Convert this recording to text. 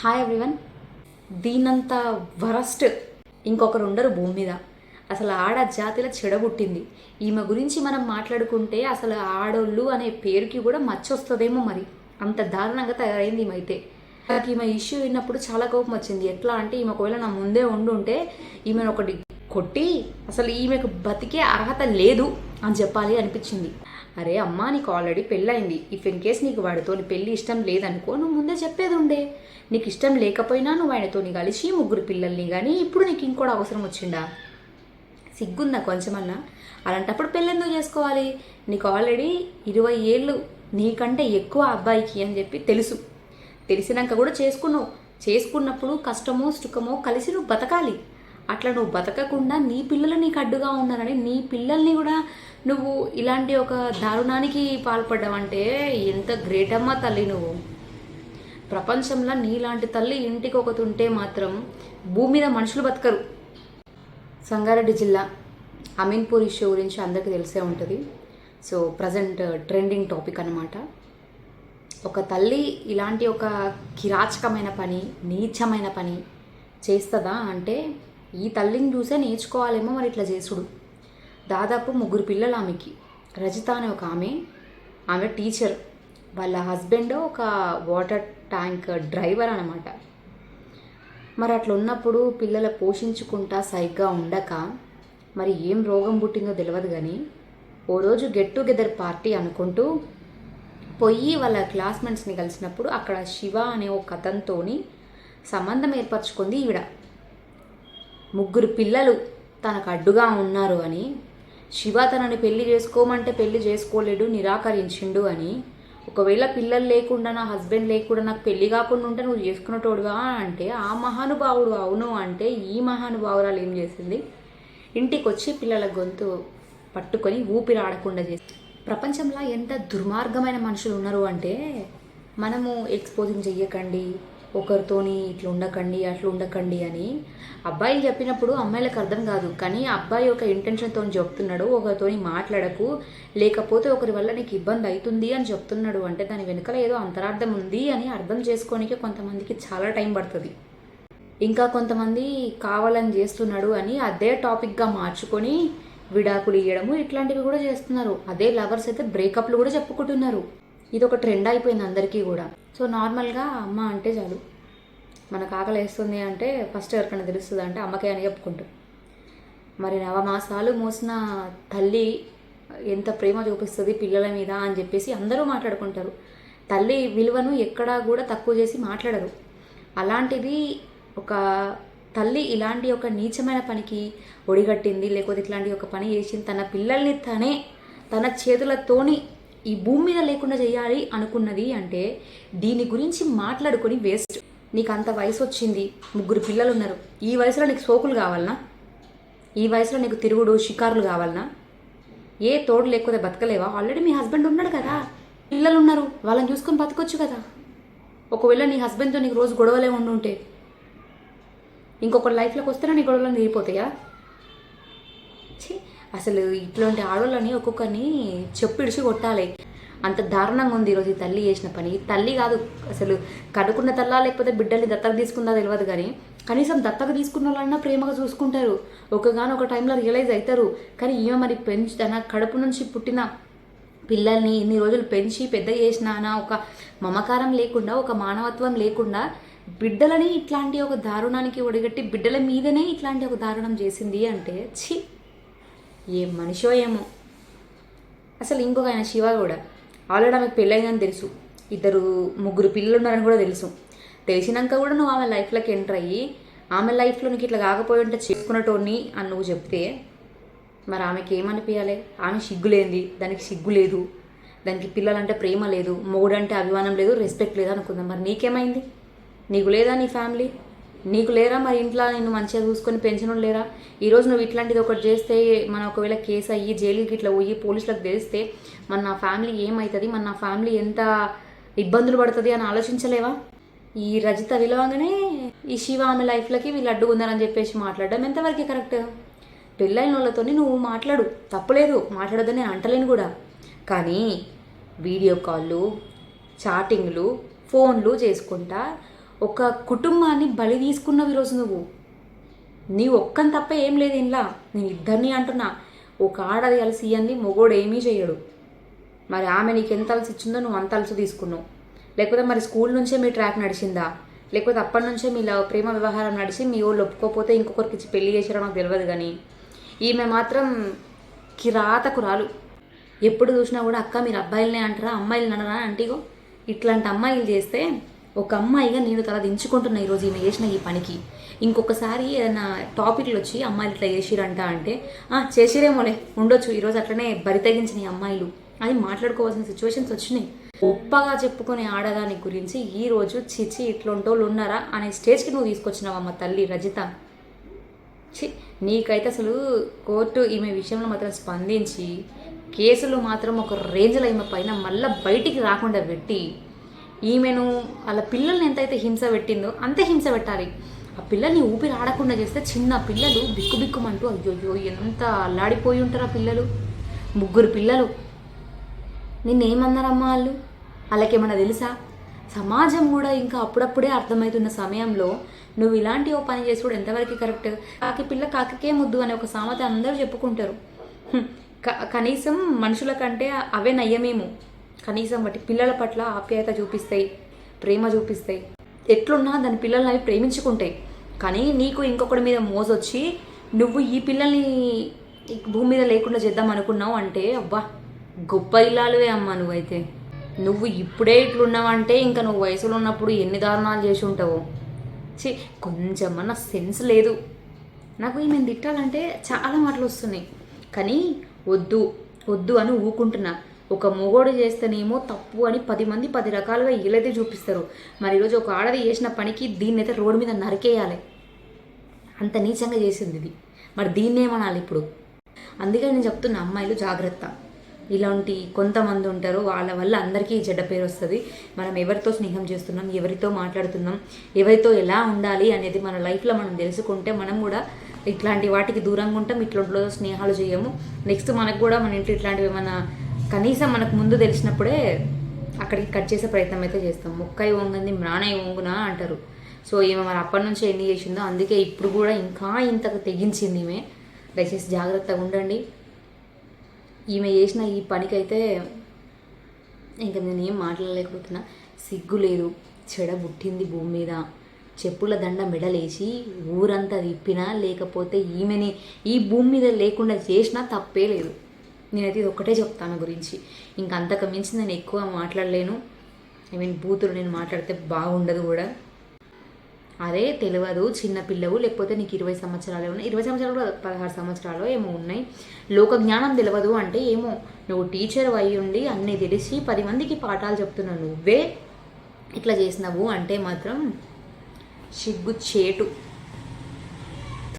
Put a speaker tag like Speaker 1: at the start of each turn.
Speaker 1: Hi everyone. దీనంత worst ఇంకొకరు ఉండరు భూమి మీద. అసలు ఆడ జాతిలో చెడబుట్టింది ఈమె గురించి మనం మాట్లాడుకుంటే అసలు ఆడోళ్ళు అనే పేరుకి కూడా మచ్చొస్తుందేమో. మరి అంత దారుణంగా తయారైంది ఈమె. అయితే నాకు ఈమె ఇష్యూ విన్నప్పుడు చాలా కోపం వచ్చింది. ఎట్లా అంటే ఈమె ఒకవేళ నా ముందే ఉండుంటే ఈమెను ఒకటి కొట్టి అసలు ఈమెకు బతికే అర్హత లేదు అని చెప్పాలి అనిపించింది. అరే అమ్మా, నీకు ఆల్రెడీ పెళ్ళయింది. ఇఫ్ ఇన్ కేస్ నీకు వాడితో నీ పెళ్ళి ఇష్టం లేదనుకో, నువ్వు ముందే చెప్పేది ఉండే. నీకు ఇష్టం లేకపోయినా నువ్వు ఆయనతో కలిసి 3 పిల్లల్ని కానీ ఇప్పుడు నీకు ఇంకోటి అవసరం వచ్చిందా? సిగ్గుందా కొంచెమన్నా? అలాంటప్పుడు పెళ్ళెందుకు చేసుకోవాలి? నీకు ఆల్రెడీ 20 ఏళ్ళు నీకంటే ఎక్కువ అబ్బాయికి అని చెప్పి తెలుసు. తెలిసినాక కూడా చేసుకున్నప్పుడు కష్టమో సుఖమో కలిసి నువ్వు బతకాలి. అట్లా నువ్వు బతకకుండా నీ పిల్లలు నీకు అడ్డుగా ఉన్నారని నీ పిల్లల్ని కూడా నువ్వు ఇలాంటి ఒక దారుణానికి పాల్పడ్డావంటే ఎంత గ్రేట్ అమ్మా తల్లి నువ్వు. ప్రపంచంలో నీలాంటి తల్లి ఇంటికి ఒకటి ఉంటే మాత్రం భూమి మీద మనుషులు బతకరు. సంగారెడ్డి జిల్లా అమీన్పూర్ ఇష్యూ గురించి అందరికీ తెలిసే ఉంటుంది. సో ప్రజెంట్ ట్రెండింగ్ టాపిక్ అన్నమాట. ఒక తల్లి ఇలాంటి ఒక కిరాచకమైన పని, నీచమైన పని చేస్తుందా అంటే ఈ తల్లిని చూసే నేర్చుకోవాలేమో మరి ఇట్లా చేసుడు. దాదాపు 3 పిల్లలు ఆమెకి. రజిత అనే ఒక ఆమె టీచర్. వాళ్ళ హస్బెండ్ ఒక వాటర్ ట్యాంక్ డ్రైవర్ అనమాట. మరి అట్లా ఉన్నప్పుడు పిల్లలు పోషించుకుంటా సరిగ్గా ఉండక మరి ఏం రోగం పుట్టిందో తెలియదు. కానీ ఓ రోజు గెట్ టుగెదర్ పార్టీ అనుకుంటూ పోయి వాళ్ళ క్లాస్మేట్స్ని కలిసినప్పుడు అక్కడ శివ అనే ఒక అతనితో సంబంధం ఏర్పరచుకుంది ఈవిడ. 3 పిల్లలు తనకు అడ్డుగా ఉన్నారు అని, శివ తనని పెళ్లి చేసుకోమంటే పెళ్లి చేసుకోలేడు, నిరాకరించిండు అని, ఒకవేళ పిల్లలు లేకుండా నా హస్బెండ్ లేకుండా నాకు పెళ్లి కాకుండా ఉంటే నువ్వు చేసుకునేటోడుగా అంటే ఆ మహానుభావుడు అవును అంటే ఈ మహానుభావురాలు ఏం చేసింది? ఇంటికి వచ్చి పిల్లల గొంతు పట్టుకొని ఊపిరి ఆడకుండా చేసి. ప్రపంచంలో ఎంత దుర్మార్గమైన మనుషులు ఉన్నారు అంటే మనము ఎక్స్పోజింగ్ చెయ్యకండి, ఒకరితోని ఇట్లా ఉండకండి అట్లా ఉండకండి అని అబ్బాయిలు చెప్పినప్పుడు అమ్మాయిలకు అర్థం కాదు. కానీ అబ్బాయి ఒక ఇంటెన్షన్తో చెప్తున్నాడు, ఒకరితోని మాట్లాడకు, లేకపోతే ఒకరి వల్ల నీకు ఇబ్బంది అవుతుంది అని చెప్తున్నాడు అంటే దాని వెనుకల ఏదో అంతరార్థం ఉంది అని అర్థం చేసుకోనికి కొంతమందికి చాలా టైం పడుతుంది. ఇంకా కొంతమంది కావాలని చేస్తున్నాడు అని అదే టాపిక్గా మార్చుకొని విడాకులు ఇవ్వడము ఇట్లాంటివి కూడా చేస్తున్నారు. అదే లవర్స్ అయితే బ్రేకప్లు కూడా చెప్పుకుంటున్నారు. ఇది ఒక ట్రెండ్ అయిపోయింది అందరికీ కూడా. సో నార్మల్గా అమ్మ అంటే చాలు, మనకు ఆకలి వేస్తుంది అంటే ఫస్ట్ ఎవరికైనా తెలుస్తుంది అంటే అమ్మకే అని చెప్పుకుంటాం. మరి 9 మాసాలు మోసిన తల్లి ఎంత ప్రేమ చూపిస్తుంది పిల్లల మీద అని చెప్పేసి అందరూ మాట్లాడుకుంటారు. తల్లి విలువను ఎక్కడా కూడా తక్కువ చేసి మాట్లాడరు. అలాంటిది ఒక తల్లి ఇలాంటి ఒక నీచమైన పనికి ఒడిగట్టింది, లేకపోతే ఇట్లాంటి ఒక పని చేసింది. తన పిల్లల్ని తన చేతులతోని ఈ భూమి మీద లేకుండా చేయాలి అనుకున్నది అంటే దీని గురించి మాట్లాడుకొని వేస్ట్. నీకు అంత వయసు వచ్చింది, 3 పిల్లలు ఉన్నారు. ఈ వయసులో నీకు సోకులు కావాలనా? ఈ వయసులో నీకు తిరుగుడు షికారులు కావాలనా? ఏ తోడు లేకపోతే బతకలేవా? ఆల్రెడీ మీ హస్బెండ్ ఉన్నాడు కదా, పిల్లలు ఉన్నారు, వాళ్ళని చూసుకొని బతకొచ్చు కదా. ఒకవేళ నీ హస్బెండ్తో నీకు రోజు గొడవలే ఉండుంటే ఇంకొకటి లైఫ్లోకి వస్తేనే నీ గొడవలను తీరిపోతాయా? అసలు ఇట్లాంటి ఆడవాళ్ళని ఒక్కొక్కరిని చెప్పిడిచి కొట్టాలి. అంత దారుణంగా ఉంది ఈరోజు ఈ తల్లి చేసిన పని. తల్లి కాదు అసలు, కనుక్కున్న తల్లా లేకపోతే బిడ్డల్ని దత్తకు తీసుకుందా తెలియదు. కానీ కనీసం దత్తకు తీసుకున్న వాళ్ళన్నా ప్రేమగా చూసుకుంటారు, ఒక టైంలో రియలైజ్ అవుతారు. కానీ ఈమె మరి తన కడుపు నుంచి పుట్టిన పిల్లల్ని ఇన్ని రోజులు పెంచి పెద్ద చేసిన ఒక మమకారం లేకుండా, ఒక మానవత్వం లేకుండా బిడ్డలని ఇట్లాంటి ఒక దారుణానికి ఒడిగట్టి బిడ్డల మీదనే ఇట్లాంటి ఒక దారుణం చేసింది అంటే ఛీ, ఏం మనిషో ఏమో. అసలు ఇంకొక ఆయన శివ కూడా ఆల్రెడీ ఆమెకు పెళ్ళయిందని తెలుసు, 3 పిల్లలు ఉన్నారని కూడా తెలుసు. తెలిసినాక కూడా నువ్వు ఆమె లైఫ్లోకి ఎంటర్ అయ్యి ఆమె లైఫ్లో నీకు ఇట్లా కాకపోయి ఉంటే చేసుకునేటోని అని నువ్వు చెప్తే మరి ఆమెకి ఏమనిపించాలి? ఆమె సిగ్గులేంది, దానికి సిగ్గు లేదు, దానికి పిల్లలంటే ప్రేమ లేదు, మొగుడంటే అభిమానం లేదు, రెస్పెక్ట్ లేదు అనుకుందాం. మరి నీకేమైంది? నీకు లేదా నీ ఫ్యామిలీ? నీకు లేరా మరి ఇంట్లో నిన్ను మంచిగా చూసుకొని పెంచడం లేరా? ఈరోజు నువ్వు ఇట్లాంటిది ఒకటి చేస్తే మనం ఒకవేళ కేసు అయ్యి జైలుకి ఇట్లా పోయి పోలీసులకు తెలిస్తే మన నా ఫ్యామిలీ ఏమవుతుంది, మన నా ఫ్యామిలీ ఎంత ఇబ్బందులు పడుతుంది అని ఆలోచించలేవా? ఈ రజిత విలువగానే ఈ శివ ఆమె లైఫ్లోకి వీళ్ళు అడ్డు ఉందని చెప్పేసి మాట్లాడడం ఎంతవరకు కరెక్ట్? పెళ్ళైన వాళ్ళతో నువ్వు మాట్లాడు, తప్పులేదు, మాట్లాడొద్దని నేను అంటలేను కూడా. కానీ వీడియో కాళ్ళు, చాటింగ్లు, ఫోన్లు చేసుకుంటా ఒక కుటుంబాన్ని బలి తీసుకున్నావు ఈరోజు నువ్వు. నీ ఒక్కని తప్ప ఏం లేదు ఇంట్లో. నేను ఇద్దరిని అంటున్నా. ఒక ఆడది అలసి ఇయ్యంది, మొగోడు ఏమీ చేయడు. మరి ఆమె నీకు ఎంత అలసి ఇచ్చిందో నువ్వు అంత అలసి తీసుకున్నావు. లేకపోతే మరి స్కూల్ నుంచే మీ ట్రాక్ నడిచిందా, లేకపోతే అప్పటి నుంచే మీ ప్రేమ వ్యవహారం నడిచి మీ వాళ్ళు ఒప్పుకోకపోతే ఇంకొకరికి ఇచ్చి పెళ్లి చేసారో నాకు తెలియదు. కానీ ఈమె మాత్రం కిరాతకురాలు. ఎప్పుడు చూసినా కూడా అక్క మీరు అబ్బాయిలనే అంటారా, అమ్మాయిలు అనరా అంటీగో. ఇట్లాంటి అమ్మాయిలు చేస్తే ఒక అమ్మాయిగా నేను తల దించుకుంటున్నా ఈరోజు ఈమె చేసిన ఈ పనికి. ఇంకొకసారి ఏదైనా టాపిక్లు వచ్చి అమ్మాయిలు ఇట్లా చేసిరంట అంటే చేసిరేమోలే ఉండొచ్చు, ఈరోజు అట్లనే బరి తెగించిన ఈ అమ్మాయిలు అని మాట్లాడుకోవాల్సిన సిచ్యువేషన్స్ వచ్చినాయి. గొప్పగా చెప్పుకునే ఆడదాని గురించి ఈరోజు చిచి ఇట్లుంటోళ్ళు ఉన్నారా అనే స్టేజ్కి నువ్వు తీసుకొచ్చినావమ్మ తల్లి రజిత. నీకైతే అసలు కోర్టు ఈమె విషయంలో మాత్రం స్పందించి కేసులు మాత్రం ఒక రేంజ్లో ఈమె పైన మళ్ళీ బయటికి రాకుండా పెట్టి ఈమెను వాళ్ళ పిల్లల్ని ఎంతైతే హింస పెట్టిందో అంతే హింస పెట్టాలి. ఆ పిల్లల్ని ఊపిరి ఆడకుండా చేస్తే చిన్న పిల్లలు బిక్కుబిక్కుమంటూ అయ్యో ఎంత అల్లాడిపోయి ఉంటారు ఆ పిల్లలు. 3 పిల్లలు. నిన్నేమన్నారమ్మా వాళ్ళు? వాళ్ళకేమన్నా తెలుసా? సమాజం కూడా ఇంకా అప్పుడప్పుడే అర్థమవుతున్న సమయంలో నువ్వు ఇలాంటి ఓ పని చేసి కూడా ఎంతవరకు కరెక్ట్? కాకి పిల్ల కాకికే ముద్దు అనే ఒక సామెత అందరూ చెప్పుకుంటారు. కనీసం మనుషుల కంటే అవే నయ్యమేమో. కనీసం వాటి పిల్లల పట్ల ఆప్యాయత చూపిస్తాయి, ప్రేమ చూపిస్తాయి. ఎట్లున్నా దాని పిల్లల్ని అవి ప్రేమించుకుంటాయి. కానీ నీకు ఇంకొకటి మీద మోసొచ్చి నువ్వు ఈ పిల్లల్ని భూమి మీద లేకుండా చేద్దాం అనుకున్నావు అంటే అబ్బా గొప్ప ఇల్లాలువే అమ్మా నువ్వైతే. నువ్వు ఇప్పుడే ఇట్లున్నావంటే ఇంకా నువ్వు వయసులో ఉన్నప్పుడు ఎన్ని దారుణాలు చేసి ఉంటావో. కొంచెమన్నా సెన్స్ లేదు. నాకు ఈమెను తిట్టాలంటే చాలా మాటలు వస్తున్నాయి. కానీ వద్దు వద్దు అని ఊకుంటున్నా. ఒక మొగోడు చేస్తేనేమో తప్పు అని 10 మంది 10 రకాలుగా వీళ్ళైతే చూపిస్తారు. మరి ఈరోజు ఒక ఆడది చేసిన పనికి దీన్నైతే రోడ్డు మీద నరికేయాలి. అంత నీచంగా చేసింది ఇది. మరి దీన్నేమనాలి ఇప్పుడు? అందుకే నేను చెప్తున్నా అమ్మాయిలు జాగ్రత్త. ఇలాంటి కొంతమంది ఉంటారు, వాళ్ళ వల్ల అందరికీ చెడ్డ పేరు వస్తుంది. మనం ఎవరితో స్నేహం చేస్తున్నాం, ఎవరితో మాట్లాడుతున్నాం, ఎవరితో ఎలా ఉండాలి అనేది మన లైఫ్లో మనం తెలుసుకుంటే మనం కూడా ఇట్లాంటి వాటికి దూరంగా ఉంటాం. ఇట్లాంటిలో స్నేహాలు చేయము. నెక్స్ట్ మనకు కూడా మన ఇంట్లో ఇట్లాంటివి ఏమైనా కనీసం మనకు ముందు తెలిసినప్పుడే అక్కడికి కట్ చేసే ప్రయత్నం అయితే చేస్తాం. ముక్కై వంగంది మ్రాణై వంగునా అంటారు. సో ఈమె మరి అప్పటి నుంచి ఎన్ని చేసిందో అందుకే ఇప్పుడు కూడా ఇంకా ఇంతకు తెగించింది ఈమె. దయచేసి జాగ్రత్తగా ఉండండి. ఈమె చేసిన ఈ పనికైతే ఇంకా నేను ఏం మాట్లాడలేకపోతున్నా. సిగ్గు లేదు, చెడ పుట్టింది భూమి మీద. చెప్పుల దండ మెడలేసి ఊరంతా తిప్పినా లేకపోతే ఈమెని ఈ భూమి మీద లేకుండా చేసినా తప్పే లేదు. నేనైతే ఇది ఒక్కటే చెప్తాను గురించి. ఇంకా అంతకు మించి నేను ఎక్కువ మాట్లాడలేను. బూతులు నేను మాట్లాడితే బాగుండదు కూడా. అదే తెలియదు చిన్నపిల్లవు, లేకపోతే నీకు 20 సంవత్సరాలు ఉన్నాయి, 20 సంవత్సరాలు 16 సంవత్సరాలు ఏమో ఉన్నాయి, లోక జ్ఞానం తెలియదు అంటే ఏమో నువ్వు టీచర్ అయి ఉండి అన్నీ తెలిసి 10 మందికి పాఠాలు చెప్తున్నావు, నువ్వే ఇట్లా చేసినావు అంటే మాత్రం సిగ్గు చేటు.